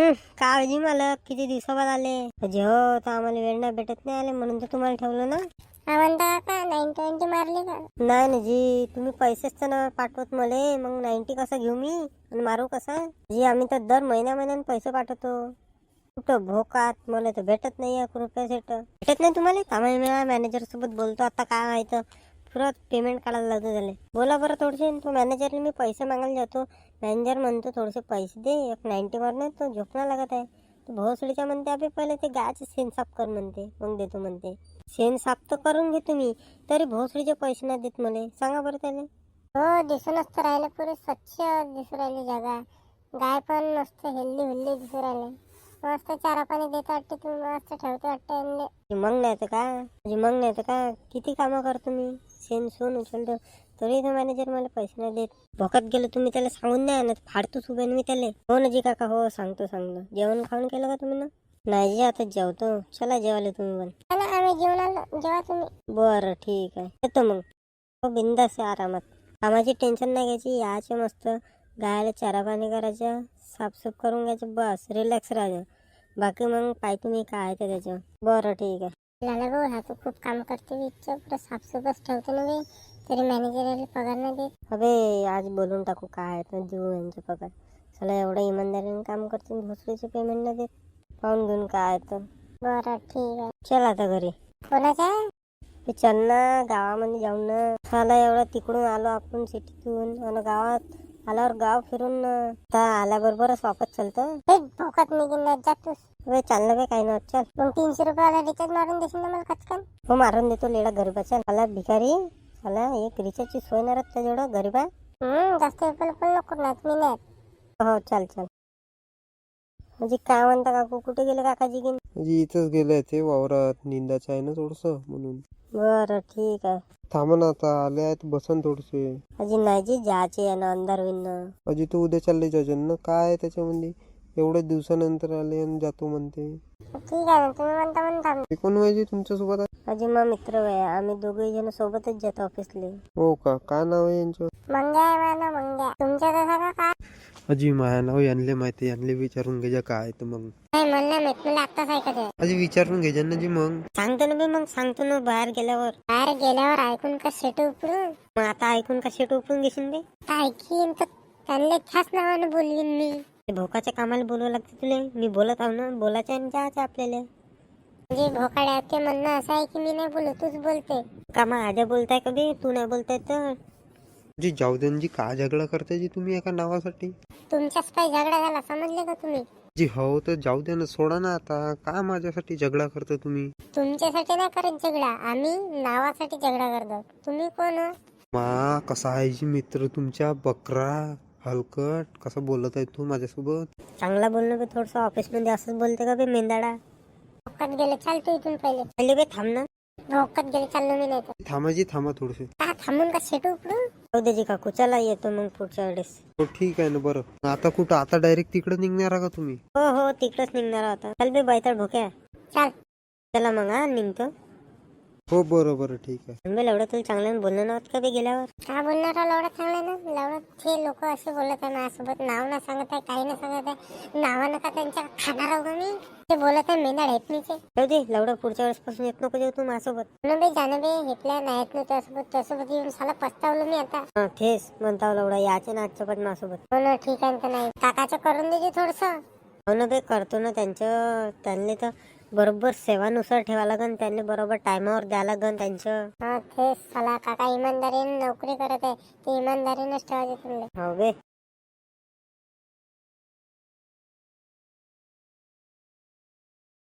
काळजी मालक, किती दिवसाबाद आले. अजी हो, तर आम्हाला वेळ नाही भेटत नाही आले म्हणून तर तुम्हाला ठेवलं ना. म्हणता का 90 मारली का? नाही ना जी, तुम्ही पैसेच तर ना पाठवत मले, मग 90 कसा घेऊ मी आणि मारू कसा जी? आम्ही तर दर महिन्याने पैसे पाठवतो. कुठं भोकात मला तर भेटत नाही 1 रुपया सेट भेटत नाही तुम्हाला. कामा मॅनेजर सोबत बोलतो आता, काय माहित पुरत पेमेंट काढायला लागतो झाले. बोला बरं थोडेसे. तो मॅनेजरला मी पैसे मागायला जातो, मॅनेजर म्हणतो थोडेसे पैसे दे, 90 मारणे तो झोपणं लागत आहे. तो भोसडीच्या म्हणते अबे पहिले ते गायचे शेण साफ कर म्हणते, मग देतो म्हणते. शेण साफ तर करून घेतो मी, तरी भोसडीचे पैसे नाही देत मला. सांगा बरं त्याला. हो, दिसूनच तर राहिले, पुरे स्वच्छ दिसू राहिली जागा. गाय पण मस्त हेल्दी हुल्ली दिसू राहिले. मस्त चारा पाणी देता वाटते, तुम्ही मस्त ठेवते वाटते. मग नाही तर का किती कामं करतो मी, शेण सोन उचलतो, तरी तो मॅनेजर मला पैसे नाही देत. भोकात गेलो तुम्ही त्याला सांगून नाही आणत, फाडतोच उभे मी त्याला. हो ना जी काका, हो सांगतो. जेवण खाऊन केलं का तुम्ही ना? नाही जी, आता जेवतो. चला जेवायला तुम्ही पण. आम्ही जेवणाला जेव्हा तुम्ही. बरं ठीक आहे, येतो मग. हो बिंदास आहे, आरामात. कामाची टेन्शन नाही घ्यायची, याचे मस्त गायला चारा पाणी करायचं, साफसूफ करून घ्यायचं, बस रिलॅक्स राहायचं. बाकी मग पाय तुम्ही काय आहे त्याचं. बरं ठीक आहे. लाला भाऊ, हा तू खूप काम करते, इच्छा पुढे साफसूफच ठेवतो ना बे, तरी मॅनेजरला पगार नाही देत. अबे आज बोलून टाकू, काय आहे तर देऊ यांचे पगार. चला एवढं इमानदारीने काम करते, भोसडीचे पेमेंट नाही देत. पाहून घेऊन काय आहे तर. बरं ठीक आहे. चल आता घरी. कोणाच्या? चल ना, गावामध्ये जाऊन ना. चला एवढं तिकडून आलो आपण सिटीतून, आणि गावात आल्यावर गाव फिरून आता आल्याबरोबरच वापस चालतो. भोकात निघून जातोस. वे चाललं बे, काही ना. चल मग 300 रुपयाला रिचार्ज मारून देशील ना मला खचकन? हो, मारून देतो लेडा गरीबा. चल आला भिकारी, चला एक रिचार्जची सोय नाही राहत त्याच्याकडं गरीबा. जास्त पण नको ना, मी नाही. हो चल. म्हणजे काय म्हणता काकू, कुठे गेले काकाजी की? म्हणजे इथंच गेलंय ते वावरात, निंदाचं आहे ना थोडस म्हणून. बरं ठीक आहे. थांबा ना, आता आले आहेत, बसन थोडसे. अजी नाही जी, जायचे आहे ना, अंधार होईन ना. अजी तू उद्या चालले जजन ना, काय आहे त्याच्यामध्ये? एवढ्या दिवसानंतर आले आणि जातो म्हणते. ठीक आहे ना, तुम्ही म्हणता म्हणता. ते कोण व्हायचे तुमच्या सोबत आहे? अजी मग मित्र आहे, आम्ही दोघे जण सोबतच जातो ऑफिसले. हो का, काय नाव आहे यांचं? मंग्या आहे माझा, मंग्या. तुमच्या तसा का काय? अजी माझ्या नाव यांले माहिती, यांले विचारून घ्यायच्या काय आहे तर मग. नाही म्हणलं माहित, मला आत्ताच ऐकत आहे. अजी विचारून घ्यायच्या ना जी मग. सांगतो ना बे, मग सांगतो ना बाहेर गेल्यावर. बाहेर गेल्यावर ऐकून का शेट उपडून? मग आता ऐकून का शेट उपून घेशील बे? ऐकीन तर त्यांना ह्याच नावाने बोलवीन मी. ते भोकाच्या कामाला बोलवावं लागते तुले. मी बोलत आहो ना, बोलायचं आणि जायचं आपल्याला. म्हणजे भोकाड्या ते म्हणणं असं आहे की मी नाही बोलत, तूच बोलते. कामा आद्या बोलताय का बे, तू नाही बोलताय तर? जी जाऊ दे जी, का झगडा करताय जी तुम्ही एका नावासाठी? तुमच्याच पाय झगडा झाला, समजले का तुम्ही? जी हो तर जाऊ दे ना, सोडा ना आता. का माझ्यासाठी झगडा करता तुम्ही? तुमच्यासाठी नाही करत झगडा, आम्ही नावासाठी झगडा करतो. तुम्ही कोण हो? मा कसा आहे जी मित्र तुमच्या, बकरा हलकट कसा बोलत आहे तू माझ्यासोबत? चांगला बोलणं बे, थोडस ऑफिस मध्ये असंच बोलते का बे मेंदाडा? भोकात गेले, चालतो इथून पहिले. पहिले बे थांब ना. भोकात गेले, चाललो मी नाही तर. थांबा थोडसे. का थांबून का शेट उपडू? जाऊ दे जी काकू, चला येतो मग पुढच्या वेळेस. हो ठीक आहे ना. बरं आता कुठं, आता डायरेक्ट तिकडे निघणार का तुम्ही? हो तिकडच निघणार होता. चल बे बैताळ भोक्या. चाल. चला मग हा निघतो. हो बरं ठीक आहे. बे लवडं तुला चांगल्यानं बोलणं नव्हतं का बे गेल्यावर? का बोलणार लवडा चांगला ना? लवडा हे लोक असे बोलत आहे माझ्यासोबत, नाव ना सांगत आहे, काही ना सांगत आहे. नावानं का त्यांच्या खाणार आहो का मी? ते बोलत आहे मेंढा हेपणीचे. जाऊ दे लवडं, पुढच्या वेळेस पासून येत नको जाऊ तू माझ्यासोबत. बे जाणं बे, हेपल्या नाहीत ना त्यासोबत येऊन साला पस्तावलो मी आता. तेच म्हणता लवडा, याचे ना आजच्या पण माझ्यासोबत. हो ना, ठीक आहे तर नाही. काकाचं करून देते थोडस. हो ना बे, करतो ना. त्यांनी तर बरोबर सेवानुसार ठेवा लागन, त्यांनी बरोबर टायमावर द्या लागन त्यांचं. हा तेच, साला काका इमानदारीने नोकरी करत आहे, ते इमानदारीनेच ठेवायचे तुम्ही. हो बे,